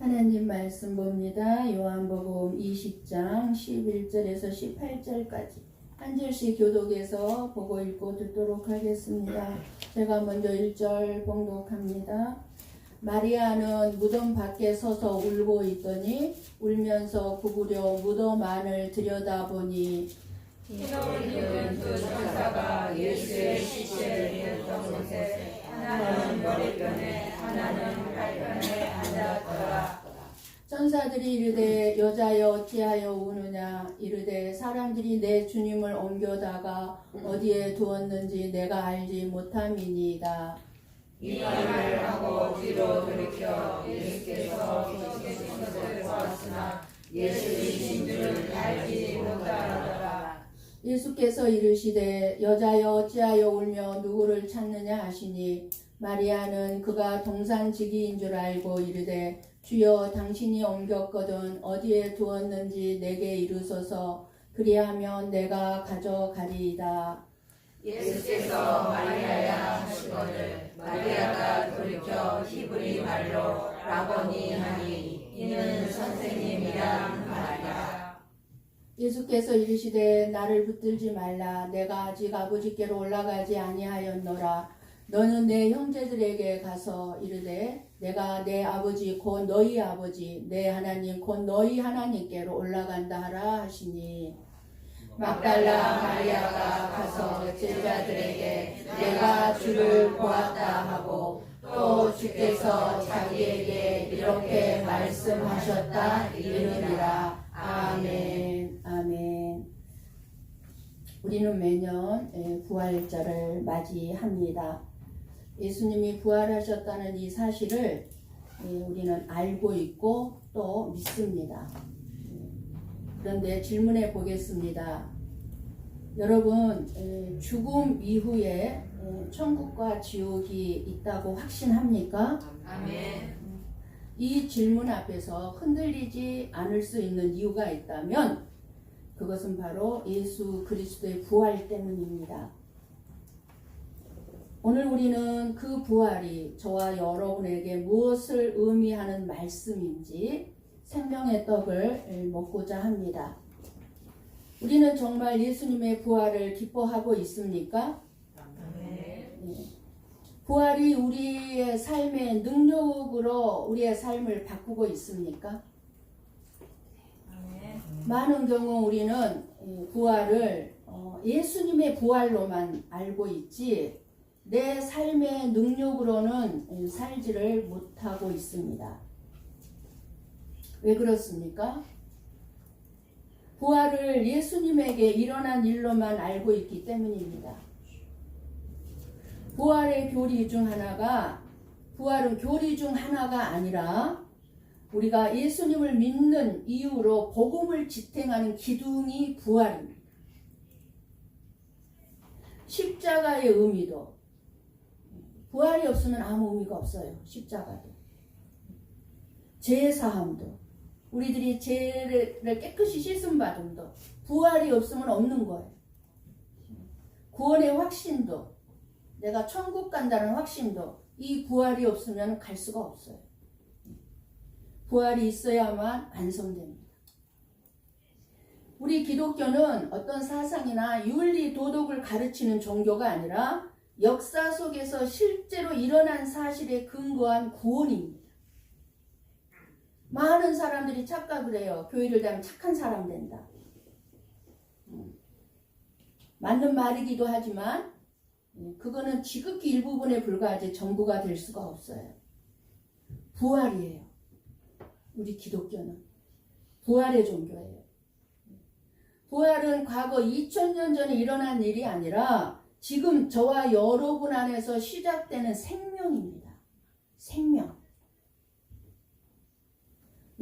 하나님 말씀 봅니다. 요한복음 20장 11절에서 18절까지 한 절씩 교독해서 보고 읽고 듣도록 하겠습니다. 제가 먼저 1절 봉독합니다. 마리아는 무덤 밖에 서서 울고 있더니 울면서 구부려 무덤 안을 들여다보니 히로디온 두 천사가 예수의 시체를 묻던 곳에 하나는 머리편에 하나는 발편에 앉았더라. 천사들이 이르되 여자여 어찌하여 우느냐 이르되 사람들이 내 주님을 옮겨다가 어디에 두었는지 내가 알지 못함이니이다. 이 말을 하고 뒤로 돌이켜 예수께서 계신 것을 보았으나 예수이신 줄을 알지 못하더라. 예수께서 이르시되 여자여 어찌하여 울며 누구를 찾느냐 하시니 마리아는 그가 동산지기인 줄 알고 이르되 주여 당신이 옮겼거든 어디에 두었는지 내게 이르소서 그리하면 내가 가져가리이다. 예수께서 마리아야 하시거늘 마리아가 돌이켜 히브리 말로 라보니 하니 이는 선생님이란 말이다. 예수께서 이르시되 나를 붙들지 말라. 내가 아직 아버지께로 올라가지 아니하였노라. 너는 내 형제들에게 가서 이르되 내가 내 아버지 곧 너희 아버지 내 하나님 곧 너희 하나님께로 올라간다 하라 하시니 막달라 마리아가 가서 제자들에게 내가 주를 보았다 하고 또 주께서 자기에게 이렇게 말씀하셨다 이르니라. 아멘. 아멘. 우리는 매년 부활절을 맞이합니다. 예수님이 부활하셨다는 이 사실을 우리는 알고 있고 또 믿습니다. 그런데 질문해 보겠습니다. 여러분, 죽음 이후에 천국과 지옥이 있다고 확신합니까? 아멘. 이 질문 앞에서 흔들리지 않을 수 있는 이유가 있다면 그것은 바로 예수 그리스도의 부활 때문입니다. 오늘 우리는 그 부활이 저와 여러분에게 무엇을 의미하는 말씀인지 생명의 떡을 먹고자 합니다. 우리는 정말 예수님의 부활을 기뻐하고 있습니까? 아멘. 부활이 우리의 삶의 능력으로 우리의 삶을 바꾸고 있습니까? 아멘. 많은 경우 우리는 부활을 예수님의 부활로만 알고 있지 내 삶의 능력으로는 살지를 못하고 있습니다. 왜 그렇습니까? 부활을 예수님에게 일어난 일로만 알고 있기 때문입니다. 부활의 교리 중 하나가 부활은 교리 중 하나가 아니라 우리가 예수님을 믿는 이유로 복음을 지탱하는 기둥이 부활입니다. 십자가의 의미도 부활이 없으면 아무 의미가 없어요. 십자가도. 제사함도 우리들이 죄를 깨끗이 씻음받음도 부활이 없으면 없는 거예요. 구원의 확신도 내가 천국 간다는 확신도 이 부활이 없으면 갈 수가 없어요. 부활이 있어야만 완성됩니다. 우리 기독교는 어떤 사상이나 윤리 도덕을 가르치는 종교가 아니라 역사 속에서 실제로 일어난 사실에 근거한 구원입니다. 많은 사람들이 착각을 해요. 교회를 다니면 착한 사람 된다. 맞는 말이기도 하지만 그거는 지극히 일부분에 불과하지 전부가 될 수가 없어요. 부활이에요. 우리 기독교는 부활의 종교예요. 부활은 과거 2000년 전에 일어난 일이 아니라 지금 저와 여러분 안에서 시작되는 생명입니다. 생명.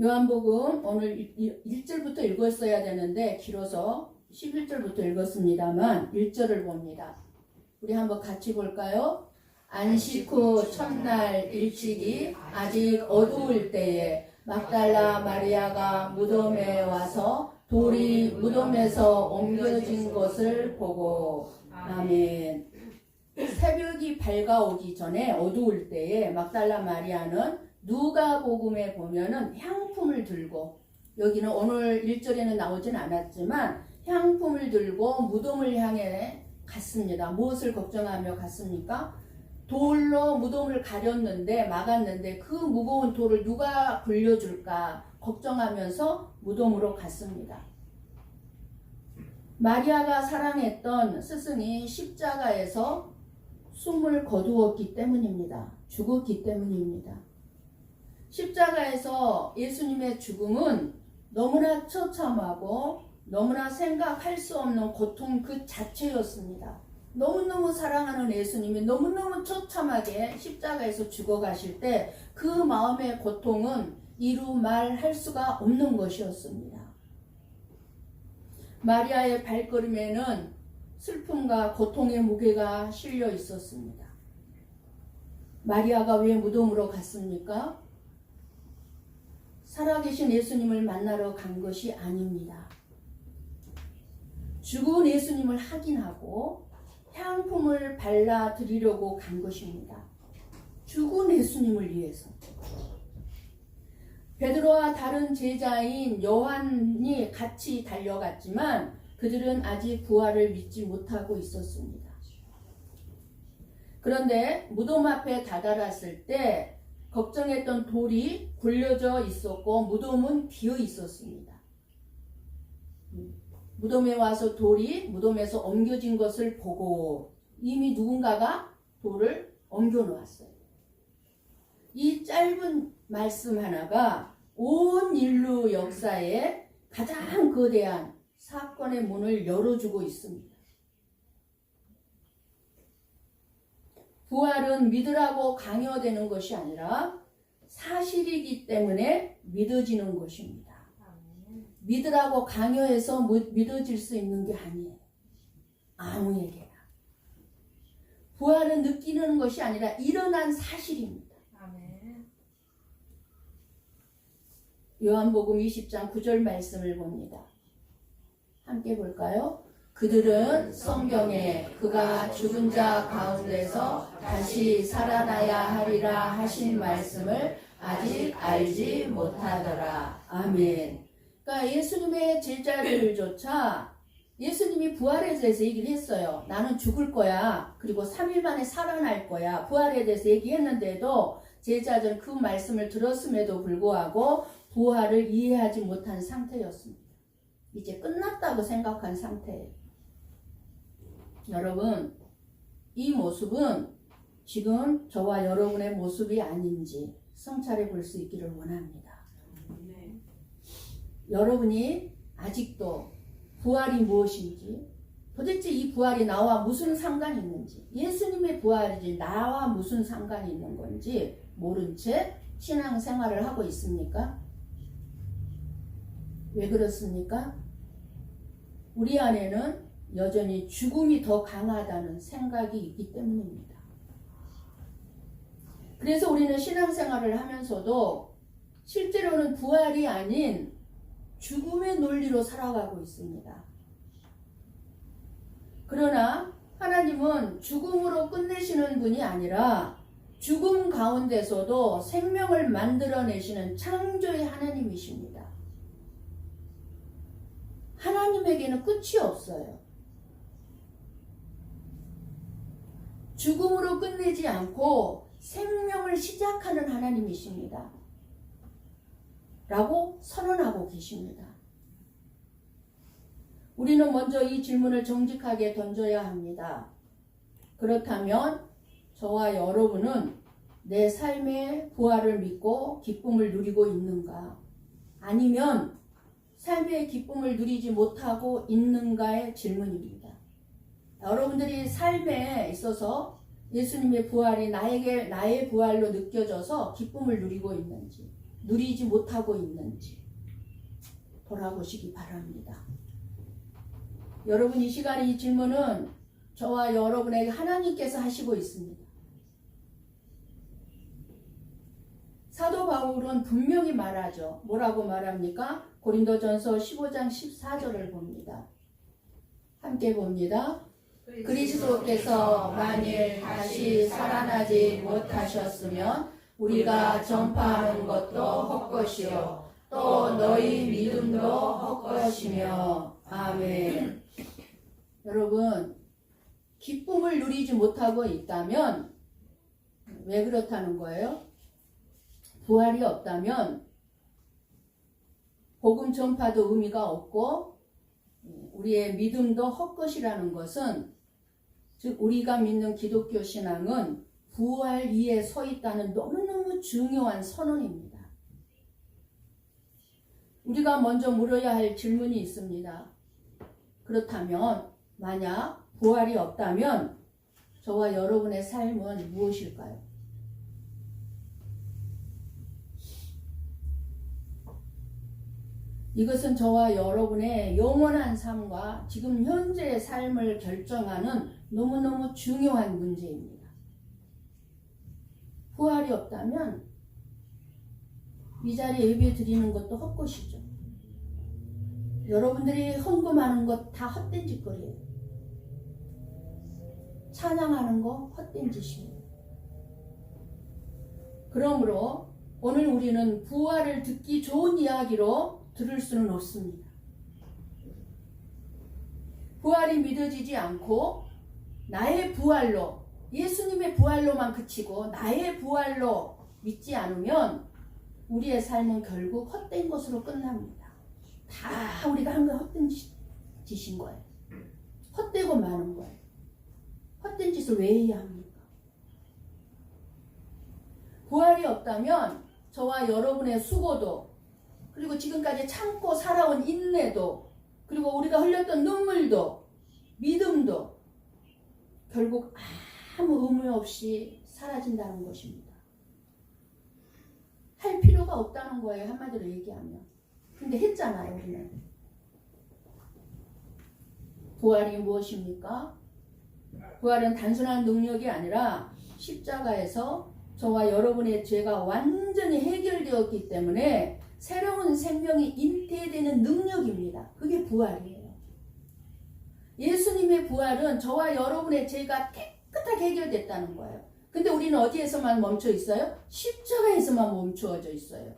요한복음 오늘 1절부터 읽었어야 되는데 길어서 11절부터 읽었습니다만 1절을 봅니다. 우리 한번 같이 볼까요? 안식 후 첫날 일찍이 아직 어두울 때에 막달라 마리아가 무덤에 와서 돌이 무덤에서 옮겨진 것을 보고 아멘. 새벽이 밝아오기 전에 어두울 때에 막달라 마리아는 누가복음에 보면은 향품을 들고, 여기는 오늘 1절에는 나오진 않았지만 향품을 들고 무덤을 향해 갔습니다. 무엇을 걱정하며 갔습니까? 돌로 무덤을 가렸는데, 막았는데 그 무거운 돌을 누가 굴려줄까 걱정하면서 무덤으로 갔습니다. 마리아가 사랑했던 스승이 십자가에서 숨을 거두었기 때문입니다. 죽었기 때문입니다. 십자가에서 예수님의 죽음은 너무나 처참하고 너무나 생각할 수 없는 고통 그 자체였습니다. 너무너무 사랑하는 예수님이 너무너무 처참하게 십자가에서 죽어가실 때 그 마음의 고통은 이루 말할 수가 없는 것이었습니다. 마리아의 발걸음에는 슬픔과 고통의 무게가 실려 있었습니다. 마리아가 왜 무덤으로 갔습니까? 살아계신 예수님을 만나러 간 것이 아닙니다. 죽은 예수님을 확인하고 향품을 발라드리려고 간 것입니다. 죽은 예수님을 위해서. 베드로와 다른 제자인 요한이 같이 달려갔지만 그들은 아직 부활을 믿지 못하고 있었습니다. 그런데 무덤 앞에 다다랐을 때 걱정했던 돌이 굴려져 있었고 무덤은 비어 있었습니다. 무덤에 와서 돌이 무덤에서 옮겨진 것을 보고 이미 누군가가 돌을 옮겨 놓았어요. 이 짧은 말씀 하나가 온 인류 역사에 가장 거대한 사건의 문을 열어주고 있습니다. 부활은 믿으라고 강요되는 것이 아니라 사실이기 때문에 믿어지는 것입니다. 믿으라고 강요해서 믿어질 수 있는 게 아니에요. 아무에게나. 부활은 느끼는 것이 아니라 일어난 사실입니다. 요한복음 20장 9절 말씀을 봅니다. 함께 볼까요? 그들은 성경에 그가 죽은 자 가운데서 다시 살아나야 하리라 하신 말씀을 아직 알지 못하더라. 아멘. 그러니까 예수님의 제자들조차 예수님이 부활에 대해서 얘기를 했어요. 나는 죽을 거야. 그리고 3일 만에 살아날 거야. 부활에 대해서 얘기했는데도 제자들은 그 말씀을 들었음에도 불구하고 부활을 이해하지 못한 상태였습니다. 이제 끝났다고 생각한 상태예요. 여러분, 이 모습은 지금 저와 여러분의 모습이 아닌지 성찰해 볼 수 있기를 원합니다. 여러분이 아직도 부활이 무엇인지, 도대체 이 부활이 나와 무슨 상관이 있는지, 예수님의 부활이지 나와 무슨 상관이 있는 건지 모른 채 신앙생활을 하고 있습니까? 왜 그렇습니까? 우리 안에는 여전히 죽음이 더 강하다는 생각이 있기 때문입니다. 그래서 우리는 신앙생활을 하면서도 실제로는 부활이 아닌 죽음의 논리로 살아가고 있습니다. 그러나 하나님은 죽음으로 끝내시는 분이 아니라 죽음 가운데서도 생명을 만들어내시는 창조의 하나님이십니다. 하나님에게는 끝이 없어요. 죽음으로 끝내지 않고 생명을 시작하는 하나님이십니다. 라고 선언하고 계십니다. 우리는 먼저 이 질문을 정직하게 던져야 합니다. 그렇다면 저와 여러분은 내 삶의 부활을 믿고 기쁨을 누리고 있는가? 아니면 삶의 기쁨을 누리지 못하고 있는가의 질문입니다. 여러분들이 삶에 있어서 예수님의 부활이 나의 부활로 느껴져서 기쁨을 누리고 있는지, 누리지 못하고 있는지 돌아보시기 바랍니다. 여러분, 이 시간에 이 질문은 저와 여러분에게 하나님께서 하시고 있습니다. 사도 바울은 분명히 말하죠. 뭐라고 말합니까? 고린도전서 15장 14절을 봅니다. 함께 봅니다. 그리스도께서 만일 다시 살아나지 못하셨으면 우리가 전파하는 것도 헛것이요 또 너희 믿음도 헛것이며. 아멘. 여러분, 기쁨을 누리지 못하고 있다면 왜 그렇다는 거예요? 부활이 없다면 복음 전파도 의미가 없고 우리의 믿음도 헛것이라는 것은, 즉 우리가 믿는 기독교 신앙은 부활 위에 서 있다는 너무너무 중요한 선언입니다. 우리가 먼저 물어야 할 질문이 있습니다. 그렇다면 만약 부활이 없다면 저와 여러분의 삶은 무엇일까요? 이것은 저와 여러분의 영원한 삶과 지금 현재의 삶을 결정하는 너무너무 중요한 문제입니다. 부활이 없다면 이 자리에 예배 드리는 것도 헛것이죠. 여러분들이 헌금하는 것 다 헛된 짓거리예요. 찬양하는 거 헛된 짓이에요. 그러므로 오늘 우리는 부활을 듣기 좋은 이야기로 들을 수는 없습니다. 부활이 믿어지지 않고 나의 부활로, 예수님의 부활로만 그치고 나의 부활로 믿지 않으면 우리의 삶은 결국 헛된 것으로 끝납니다. 다 우리가 한 거 헛된 짓인 거예요. 헛되고 마는 거예요. 헛된 짓을 왜 해야 합니까? 부활이 없다면 저와 여러분의 수고도, 그리고 지금까지 참고 살아온 인내도, 그리고 우리가 흘렸던 눈물도, 믿음도 결국 아무 의미 없이 사라진다는 것입니다. 할 필요가 없다는 거예요, 한마디로 얘기하면. 근데 했잖아요, 우리는. 부활이 무엇입니까? 부활은 단순한 능력이 아니라 십자가에서 저와 여러분의 죄가 완전히 해결되었기 때문에 새로운 생명이 잉태되는 능력입니다. 그게 부활이에요. 예수님의 부활은 저와 여러분의 죄가 깨끗하게 해결됐다는 거예요. 근데 우리는 어디에서만 멈춰 있어요? 십자가에서만 멈추어져 있어요.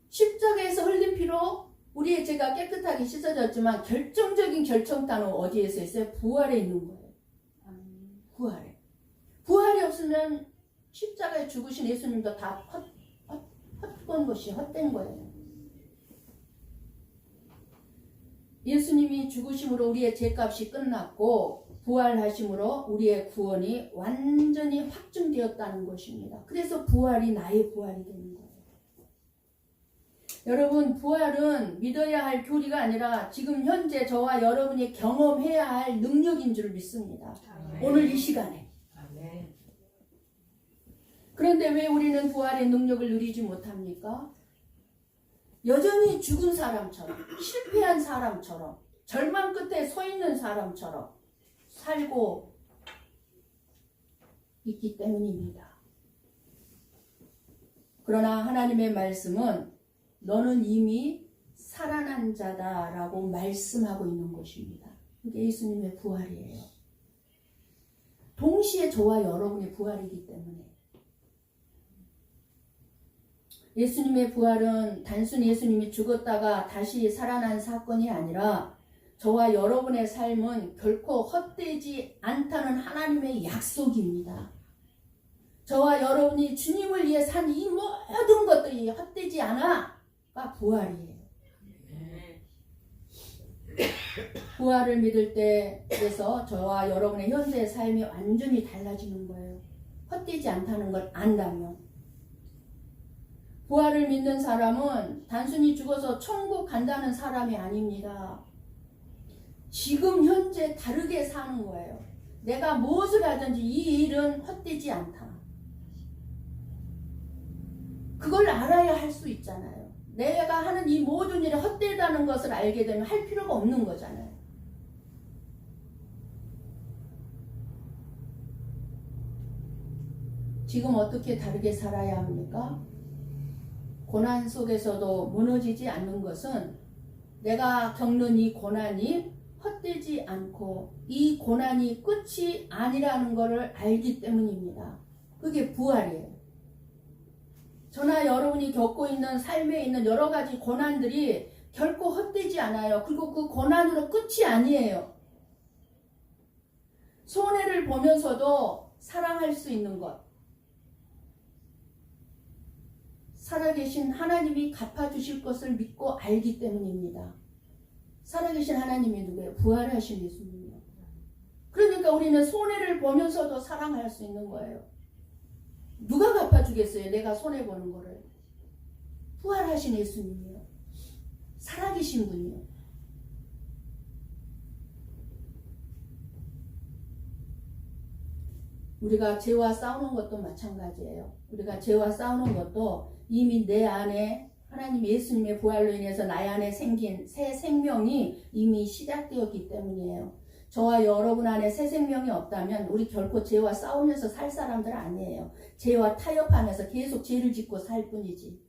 십자가에서 흘린 피로 우리의 죄가 깨끗하게 씻어졌지만 결정적인 결정타는 어디에서 있어요? 부활에 있는 거예요. 부활에. 부활이 없으면 십자가에 죽으신 예수님도 다 헛된 것이 헛된 거예요. 예수님이 죽으심으로 우리의 죄값이 끝났고 부활하심으로 우리의 구원이 완전히 확증되었다는 것입니다. 그래서 부활이 나의 부활이 되는 거예요. 여러분, 부활은 믿어야 할 교리가 아니라 지금 현재 저와 여러분이 경험해야 할 능력인 줄 믿습니다. 아멘. 오늘 이 시간에. 아멘. 그런데 왜 우리는 부활의 능력을 누리지 못합니까? 여전히 죽은 사람처럼, 실패한 사람처럼, 절망 끝에 서 있는 사람처럼 살고 있기 때문입니다. 그러나 하나님의 말씀은 너는 이미 살아난 자다라고 말씀하고 있는 것입니다. 그게 예수님의 부활이에요. 동시에 저와 여러분의 부활이기 때문에. 예수님의 부활은 단순히 예수님이 죽었다가 다시 살아난 사건이 아니라 저와 여러분의 삶은 결코 헛되지 않다는 하나님의 약속입니다. 저와 여러분이 주님을 위해 산 이 모든 것들이 헛되지 않아가 부활이에요. 부활을 믿을 때에서 저와 여러분의 현재의 삶이 완전히 달라지는 거예요. 헛되지 않다는 걸 안다면. 부활을 믿는 사람은 단순히 죽어서 천국 간다는 사람이 아닙니다. 지금 현재 다르게 사는 거예요. 내가 무엇을 하든지 이 일은 헛되지 않다. 그걸 알아야 할 수 있잖아요. 내가 하는 이 모든 일이 헛되다는 것을 알게 되면 할 필요가 없는 거잖아요. 지금 어떻게 다르게 살아야 합니까? 고난 속에서도 무너지지 않는 것은 내가 겪는 이 고난이 헛되지 않고 이 고난이 끝이 아니라는 것을 알기 때문입니다. 그게 부활이에요. 저나 여러분이 겪고 있는 삶에 있는 여러 가지 고난들이 결코 헛되지 않아요. 그리고 그 고난으로 끝이 아니에요. 손해를 보면서도 사랑할 수 있는 것. 살아계신 하나님이 갚아주실 것을 믿고 알기 때문입니다. 살아계신 하나님이 누구예요? 부활하신 예수님이요. 그러니까 우리는 손해를 보면서도 사랑할 수 있는 거예요. 누가 갚아주겠어요? 내가 손해보는 거를. 부활하신 예수님이요. 살아계신 분이요. 우리가 죄와 싸우는 것도 마찬가지예요. 우리가 죄와 싸우는 것도 이미 내 안에 하나님 예수님의 부활로 인해서 나의 안에 생긴 새 생명이 이미 시작되었기 때문이에요. 저와 여러분 안에 새 생명이 없다면 우리 결코 죄와 싸우면서 살 사람들 아니에요. 죄와 타협하면서 계속 죄를 짓고 살 뿐이지.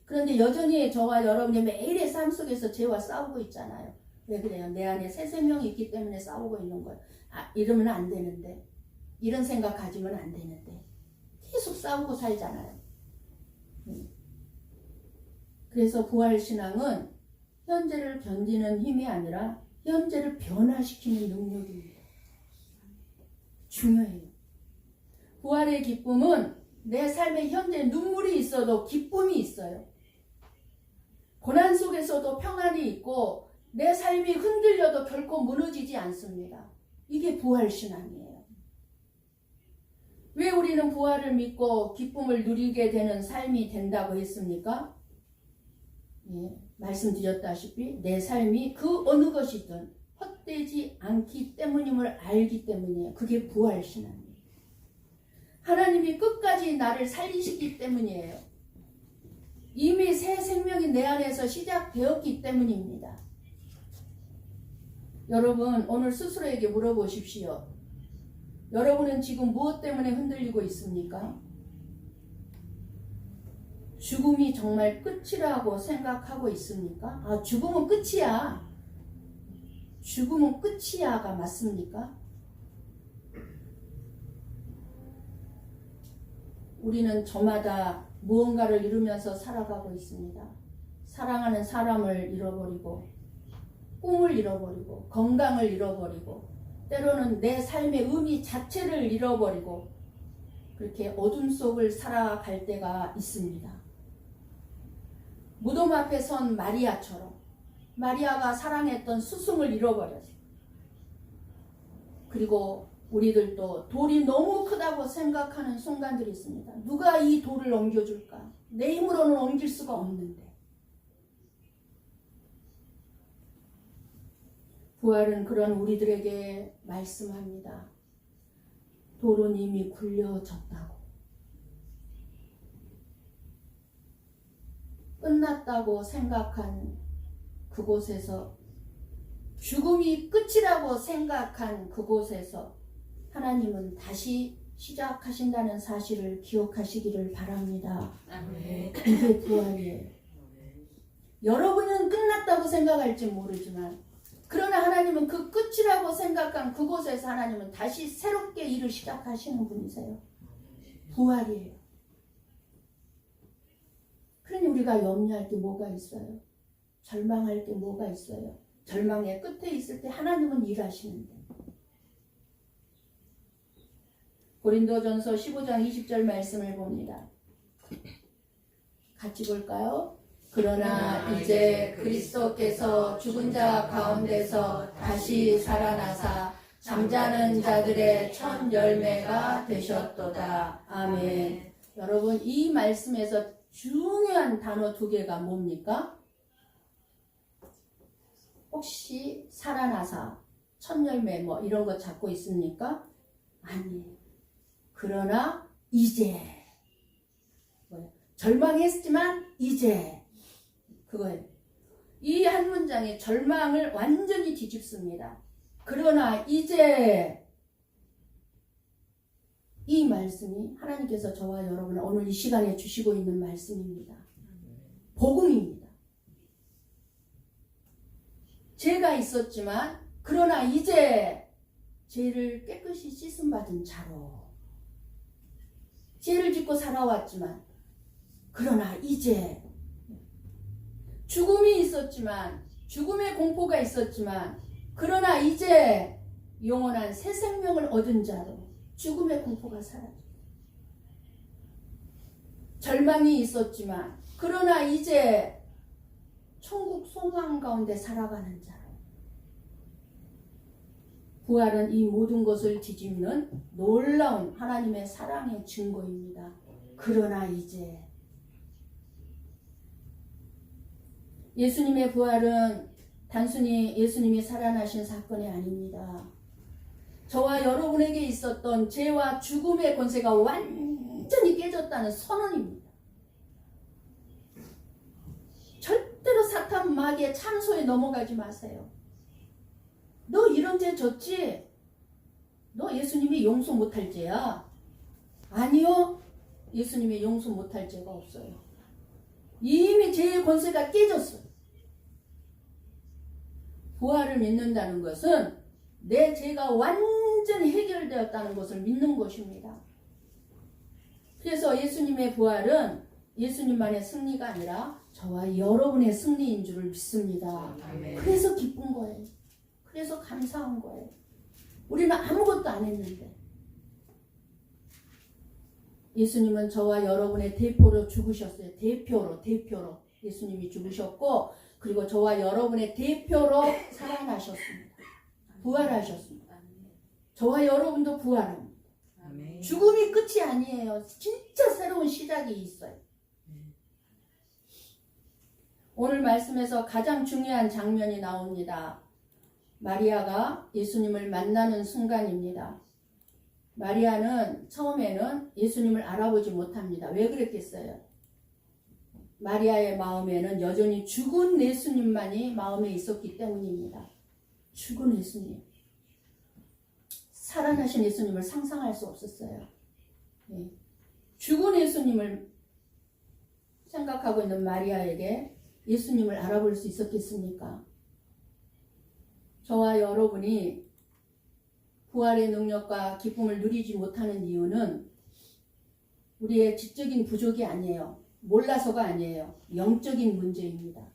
그런데 여전히 저와 여러분이 매일의 삶 속에서 죄와 싸우고 있잖아요. 왜 그래요? 내 안에 새 생명이 있기 때문에 싸우고 있는 거예요. 이러면 안 되는데. 이런 생각 가지면 안 되는데. 계속 싸우고 살잖아요. 그래서 부활신앙은 현재를 견디는 힘이 아니라 현재를 변화시키는 능력입니다. 중요해요. 부활의 기쁨은 내 삶에 현재 눈물이 있어도 기쁨이 있어요. 고난 속에서도 평안이 있고 내 삶이 흔들려도 결코 무너지지 않습니다. 이게 부활신앙이에요. 왜 우리는 부활을 믿고 기쁨을 누리게 되는 삶이 된다고 했습니까? 예, 말씀드렸다시피 내 삶이 그 어느 것이든 헛되지 않기 때문임을 알기 때문이에요. 그게 부활신앙이에요. 하나님이 끝까지 나를 살리시기 때문이에요. 이미 새 생명이 내 안에서 시작되었기 때문입니다. 여러분 오늘 스스로에게 물어보십시오. 여러분은 지금 무엇 때문에 흔들리고 있습니까? 죽음이 정말 끝이라고 생각하고 있습니까? 죽음은 끝이야. 죽음은 끝이야가 맞습니까? 우리는 저마다 무언가를 이루면서 살아가고 있습니다. 사랑하는 사람을 잃어버리고 꿈을 잃어버리고 건강을 잃어버리고 때로는 내 삶의 의미 자체를 잃어버리고 그렇게 어둠 속을 살아갈 때가 있습니다. 무덤 앞에 선 마리아처럼 마리아가 사랑했던 스승을 잃어버렸어요. 그리고 우리들도 돌이 너무 크다고 생각하는 순간들이 있습니다. 누가 이 돌을 옮겨줄까? 내 힘으로는 옮길 수가 없는데. 부활은 그런 우리들에게 말씀합니다. 돌은 이미 굴려졌다고. 끝났다고 생각한 그곳에서, 죽음이 끝이라고 생각한 그곳에서 하나님은 다시 시작하신다는 사실을 기억하시기를 바랍니다. 그게 부활이에요. 여러분은 끝났다고 생각할지 모르지만 그러나 하나님은 그 끝이라고 생각한 그곳에서 하나님은 다시 새롭게 일을 시작하시는 분이세요. 부활이에요. 그러니 우리가 염려할 게 뭐가 있어요? 절망할 게 뭐가 있어요? 절망의 끝에 있을 때 하나님은 일하시는데. 고린도전서 15장 20절 말씀을 봅니다. 같이 볼까요? 그러나 이제 그리스도께서 죽은 자 가운데서 다시 살아나사 잠자는 자들의 첫 열매가 되셨도다. 아멘. 여러분, 이 말씀에서 중요한 단어 두 개가 뭡니까? 혹시 살아나사 첫 열매 뭐 이런 거 잡고 있습니까? 아니에요. 그러나 이제 절망했지만 이제 그거예요. 이 한 문장이 절망을 완전히 뒤집습니다. 그러나 이제 이 말씀이 하나님께서 저와 여러분을 오늘 이 시간에 주시고 있는 말씀입니다. 복음입니다. 죄가 있었지만 그러나 이제 죄를 깨끗이 씻음 받은 자로 죄를 짓고 살아왔지만 그러나 이제 죽음이 있었지만, 죽음의 공포가 있었지만, 그러나 이제 영원한 새 생명을 얻은 자로 죽음의 공포가 사라져. 절망이 있었지만, 그러나 이제 천국 소망 가운데 살아가는 자로. 부활은 이 모든 것을 뒤집는 놀라운 하나님의 사랑의 증거입니다. 그러나 이제 예수님의 부활은 단순히 예수님이 살아나신 사건이 아닙니다. 저와 여러분에게 있었던 죄와 죽음의 권세가 완전히 깨졌다는 선언입니다. 절대로 사탄 마귀의 창소에 넘어가지 마세요. 너 이런 죄 졌지? 너 예수님이 용서 못할 죄야? 아니요. 예수님이 용서 못할 죄가 없어요. 이미 죄의 권세가 깨졌어요. 부활을 믿는다는 것은 내 죄가 완전히 해결되었다는 것을 믿는 것입니다. 그래서 예수님의 부활은 예수님만의 승리가 아니라 저와 여러분의 승리인 줄을 믿습니다. 그래서 기쁜 거예요. 그래서 감사한 거예요. 우리는 아무것도 안 했는데 예수님은 저와 여러분의 대표로 죽으셨어요. 대표로 예수님이 죽으셨고, 그리고 저와 여러분의 대표로 살아나셨습니다. 부활하셨습니다. 저와 여러분도 부활합니다. 죽음이 끝이 아니에요. 진짜 새로운 시작이 있어요. 오늘 말씀에서 가장 중요한 장면이 나옵니다. 마리아가 예수님을 만나는 순간입니다. 마리아는 처음에는 예수님을 알아보지 못합니다. 왜 그랬겠어요? 마리아의 마음에는 여전히 죽은 예수님만이 마음에 있었기 때문입니다. 죽은 예수님. 살아나신 예수님을 상상할 수 없었어요. 네. 죽은 예수님을 생각하고 있는 마리아에게 예수님을 알아볼 수 있었겠습니까? 저와 여러분이 부활의 능력과 기쁨을 누리지 못하는 이유는 우리의 지적인 부족이 아니에요. 몰라서가 아니에요. 영적인 문제입니다.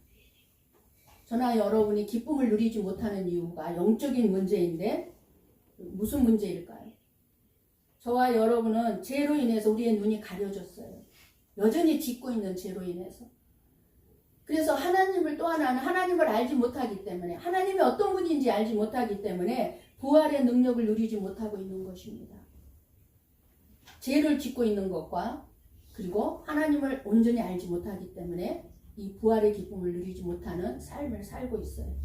저나 여러분이 기쁨을 누리지 못하는 이유가 영적인 문제인데 무슨 문제일까요? 저와 여러분은 죄로 인해서 우리의 눈이 가려졌어요. 여전히 짓고 있는 죄로 인해서. 그래서 하나님을 또 하나는 하나님을 알지 못하기 때문에, 하나님이 어떤 분인지 알지 못하기 때문에 부활의 능력을 누리지 못하고 있는 것입니다. 죄를 짓고 있는 것과 그리고 하나님을 온전히 알지 못하기 때문에 이 부활의 기쁨을 누리지 못하는 삶을 살고 있어요.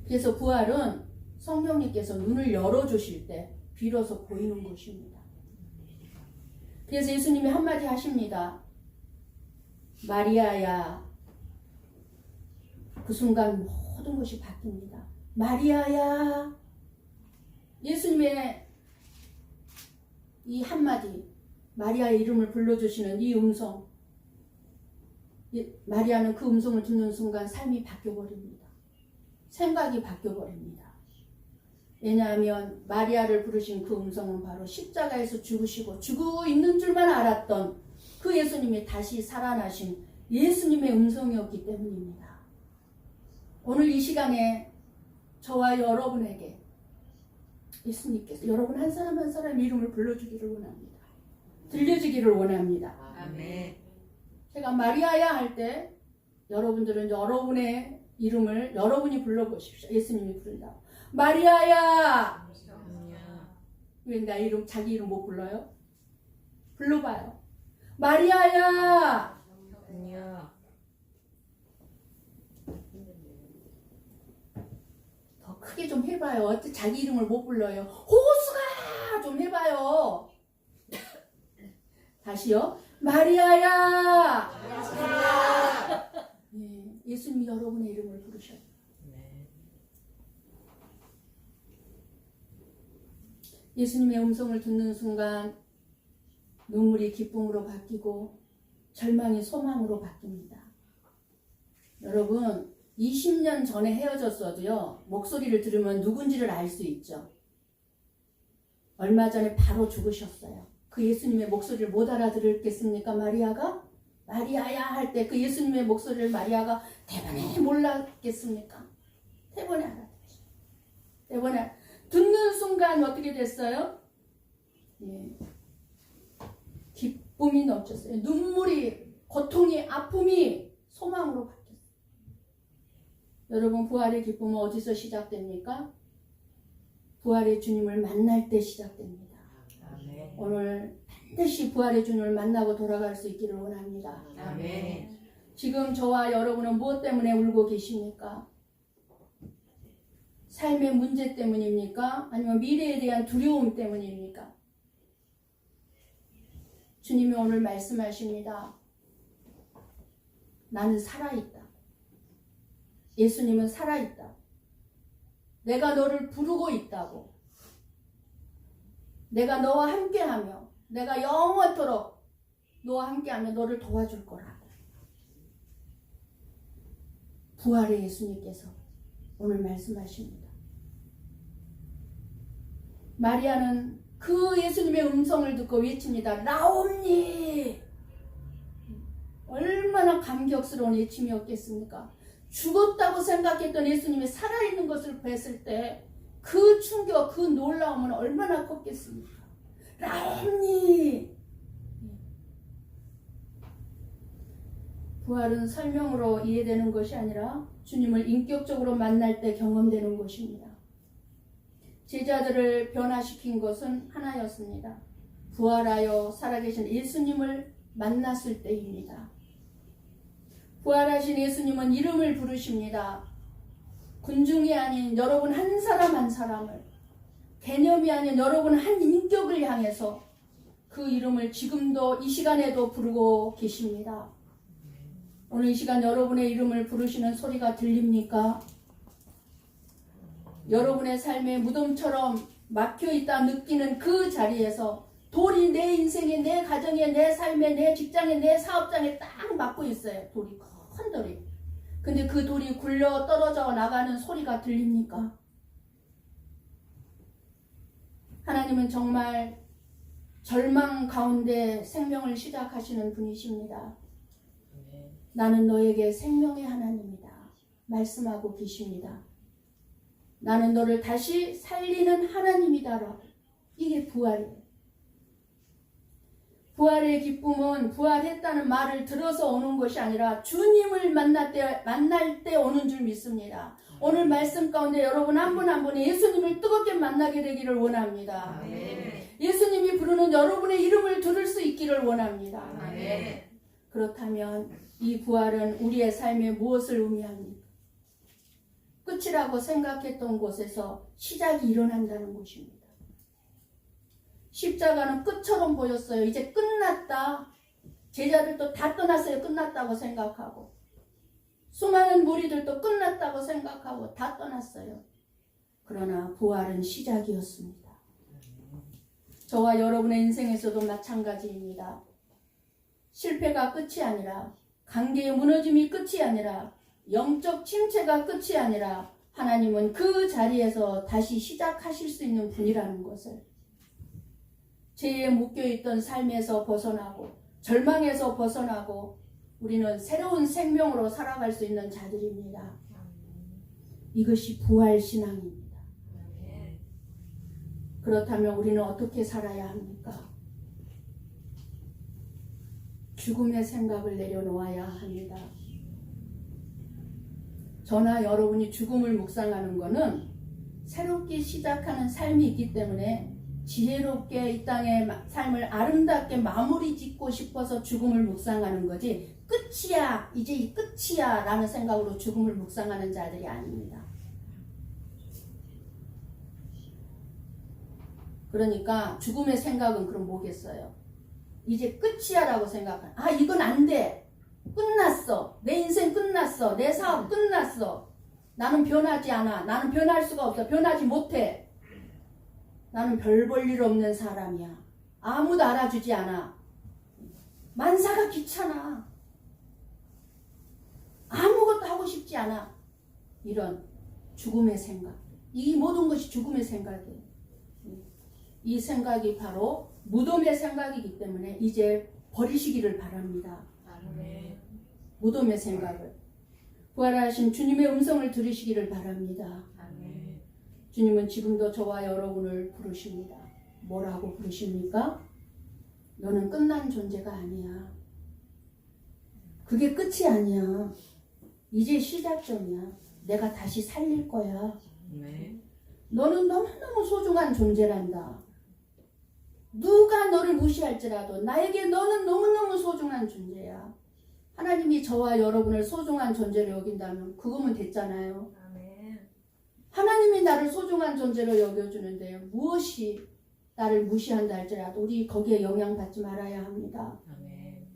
그래서 부활은 성령님께서 눈을 열어주실 때 비로소 보이는 것입니다. 그래서 예수님이 한마디 하십니다. 마리아야. 그 순간 모든 것이 바뀝니다. 마리아야. 예수님의 이 한마디, 마리아의 이름을 불러주시는 이 음성, 마리아는 그 음성을 듣는 순간 삶이 바뀌어버립니다. 생각이 바뀌어버립니다. 왜냐하면 마리아를 부르신 그 음성은 바로 십자가에서 죽으시고 죽어 있는 줄만 알았던 그 예수님이 다시 살아나신 예수님의 음성이었기 때문입니다. 오늘 이 시간에 저와 여러분에게 예수님께서 여러분 한 사람 한 사람 이름을 불러주기를 원합니다. 들려주기를 원합니다. 아멘. 제가 마리아야 할 때 여러분들은 여러분의 이름을 여러분이 불러보십시오. 예수님이 부른다. 마리아야. 왜 나 이름 자기 이름 못 불러요? 불러봐요. 마리아야. 더 크게 좀 해봐요. 어떻게 자기 이름을 못 불러요? 호수가 좀 해봐요. 다시요. 마리아야. 네, 예수님이 여러분의 이름을 부르셔요. 예수님의 음성을 듣는 순간 눈물이 기쁨으로 바뀌고 절망이 소망으로 바뀝니다. 여러분 20년 전에 헤어졌어도요 목소리를 들으면 누군지를 알 수 있죠. 얼마 전에 바로 죽으셨어요. 그 예수님의 목소리를 못 알아들었겠습니까? 마리아가? 마리아야 할 때 그 예수님의 목소리를 마리아가 대번에 몰랐겠습니까? 대번에 알아들었어요. 대번에 듣는 순간 어떻게 됐어요? 예. 기쁨이 넘쳤어요. 눈물이, 고통이, 아픔이 소망으로 바뀌었어요. 여러분, 부활의 기쁨은 어디서 시작됩니까? 부활의 주님을 만날 때 시작됩니다. 아멘. 오늘 반드시 부활의 주님을 만나고 돌아갈 수 있기를 원합니다. 아멘. 지금 저와 여러분은 무엇 때문에 울고 계십니까? 삶의 문제 때문입니까? 아니면 미래에 대한 두려움 때문입니까? 주님이 오늘 말씀하십니다. 나는 살아있다. 예수님은 살아있다. 내가 너를 부르고 있다고. 내가 너와 함께하며 내가 영원토록 너와 함께하며 너를 도와줄 거라. 부활의 예수님께서 오늘 말씀하십니다. 마리아는 그 예수님의 음성을 듣고 외칩니다. 나옵니! 얼마나 감격스러운 외침이었겠습니까? 죽었다고 생각했던 예수님이 살아있는 것을 뵀을 때 그 충격, 그 놀라움은 얼마나 컸겠습니까? 나옵니! 부활은 설명으로 이해되는 것이 아니라 주님을 인격적으로 만날 때 경험되는 것입니다. 제자들을 변화시킨 것은 하나였습니다. 부활하여 살아계신 예수님을 만났을 때입니다. 부활하신 예수님은 이름을 부르십니다. 군중이 아닌 여러분 한 사람 한 사람을, 개념이 아닌 여러분 한 인격을 향해서 그 이름을 지금도 이 시간에도 부르고 계십니다. 오늘 이 시간 여러분의 이름을 부르시는 소리가 들립니까? 여러분의 삶의 무덤처럼 막혀있다 느끼는 그 자리에서 돌이 내 인생에, 내 가정에, 내 삶에, 내 직장에, 내 사업장에 딱 막고 있어요. 돌이, 큰 돌이. 근데 그 돌이 굴러 떨어져 나가는 소리가 들립니까? 하나님은 정말 절망 가운데 생명을 시작하시는 분이십니다. 나는 너에게 생명의 하나님이다 말씀하고 계십니다. 나는 너를 다시 살리는 하나님이다라고. 이게 부활이에요. 부활의 기쁨은 부활했다는 말을 들어서 오는 것이 아니라 주님을 만날 때 오는 줄 믿습니다. 오늘 말씀 가운데 여러분 한 분 한 분이 예수님을 뜨겁게 만나게 되기를 원합니다. 아멘. 예수님이 부르는 여러분의 이름을 들을 수 있기를 원합니다. 아멘. 그렇다면 이 부활은 우리의 삶에 무엇을 의미합니까? 끝이라고 생각했던 곳에서 시작이 일어난다는 것입니다. 십자가는 끝처럼 보였어요. 이제 끝났다. 제자들도 다 떠났어요. 끝났다고 생각하고. 수많은 무리들도 끝났다고 생각하고 다 떠났어요. 그러나 부활은 시작이었습니다. 저와 여러분의 인생에서도 마찬가지입니다. 실패가 끝이 아니라, 관계의 무너짐이 끝이 아니라, 영적 침체가 끝이 아니라 하나님은 그 자리에서 다시 시작하실 수 있는 분이라는 것을, 죄에 묶여있던 삶에서 벗어나고 절망에서 벗어나고 우리는 새로운 생명으로 살아갈 수 있는 자들입니다. 이것이 부활신앙입니다. 그렇다면 우리는 어떻게 살아야 합니까? 죽음의 생각을 내려놓아야 합니다. 저나 여러분이 죽음을 묵상하는 것은 새롭게 시작하는 삶이 있기 때문에 지혜롭게 이 땅의 삶을 아름답게 마무리 짓고 싶어서 죽음을 묵상하는 거지, 끝이야, 이제 이 끝이야 라는 생각으로 죽음을 묵상하는 자들이 아닙니다. 그러니까 죽음의 생각은 그럼 뭐겠어요? 이제 끝이야 라고 생각하는, 아 이건 안 돼, 끝났어, 내 인생 끝났어, 내 사업 끝났어, 나는 변하지 않아, 나는 변할 수가 없어, 변하지 못해, 나는 별 볼 일 없는 사람이야, 아무도 알아주지 않아, 만사가 귀찮아, 아무것도 하고 싶지 않아, 이런 죽음의 생각, 이 모든 것이 죽음의 생각이에요. 이 생각이 바로 무덤의 생각이기 때문에 이제 버리시기를 바랍니다. 아멘. 무덤의 생각을. 부활하신 주님의 음성을 들으시기를 바랍니다. 아멘. 주님은 지금도 저와 여러분을 부르십니다. 뭐라고 부르십니까? 너는 끝난 존재가 아니야. 그게 끝이 아니야. 이제 시작점이야. 내가 다시 살릴 거야. 아멘. 너는 너무너무 소중한 존재란다. 누가 너를 무시할지라도 나에게 너는 너무너무 소중한 존재야. 하나님이 저와 여러분을 소중한 존재로 여긴다면 그거면 됐잖아요. 아멘. 하나님이 나를 소중한 존재로 여겨주는데 무엇이 나를 무시한다 할지라도 우리 거기에 영향받지 말아야 합니다. 아멘.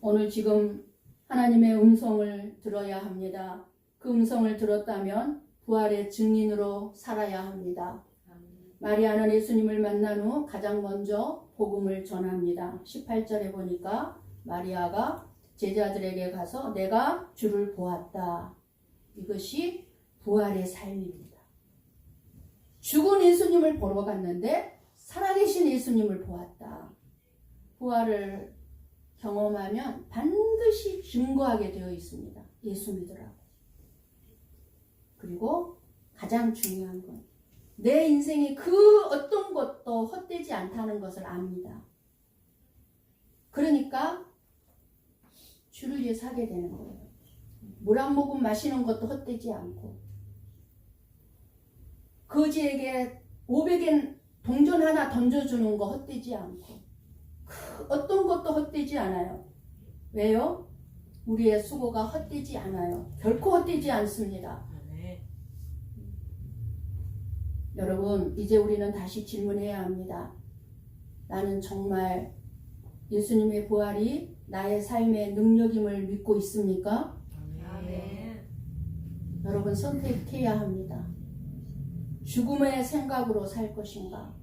오늘 지금 하나님의 음성을 들어야 합니다. 그 음성을 들었다면 부활의 증인으로 살아야 합니다. 마리아는 예수님을 만난 후 가장 먼저 복음을 전합니다. 18절에 보니까 마리아가 제자들에게 가서 내가 주를 보았다. 이것이 부활의 삶입니다. 죽은 예수님을 보러 갔는데 살아계신 예수님을 보았다. 부활을 경험하면 반드시 증거하게 되어 있습니다. 예수 믿으라고. 그리고 가장 중요한 건 내 인생이 그 어떤 것도 헛되지 않다는 것을 압니다. 그러니까 주를 위해 사게 되는 거예요. 물 한 모금 마시는 것도 헛되지 않고 거지에게 500엔 동전 하나 던져주는 거 헛되지 않고 그 어떤 것도 헛되지 않아요. 왜요? 우리의 수고가 헛되지 않아요. 결코 헛되지 않습니다. 아멘. 여러분, 이제 우리는 다시 질문해야 합니다. 나는 정말 예수님의 부활이 나의 삶의 능력임을 믿고 있습니까? 아멘. 여러분 선택해야 합니다. 죽음의 생각으로 살 것인가?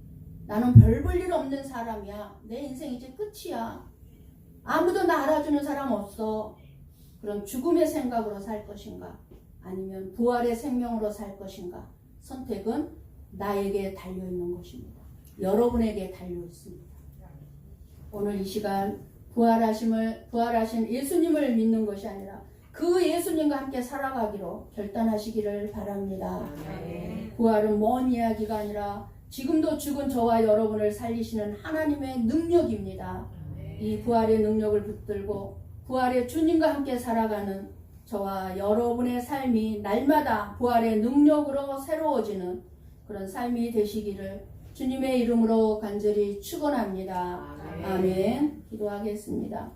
나는 별 볼 일 없는 사람이야. 내 인생 이제 끝이야. 아무도 나 알아주는 사람 없어. 그럼 죽음의 생각으로 살 것인가? 아니면 부활의 생명으로 살 것인가? 선택은 나에게 달려있는 것입니다. 여러분에게 달려있습니다. 오늘 이 시간 부활하신 예수님을 믿는 것이 아니라 그 예수님과 함께 살아가기로 결단하시기를 바랍니다. 아멘. 부활은 먼 이야기가 아니라 지금도 죽은 저와 여러분을 살리시는 하나님의 능력입니다. 이 부활의 능력을 붙들고 부활의 주님과 함께 살아가는 저와 여러분의 삶이 날마다 부활의 능력으로 새로워지는 그런 삶이 되시기를 주님의 이름으로 간절히 축원합니다. 아멘. 기도하겠습니다.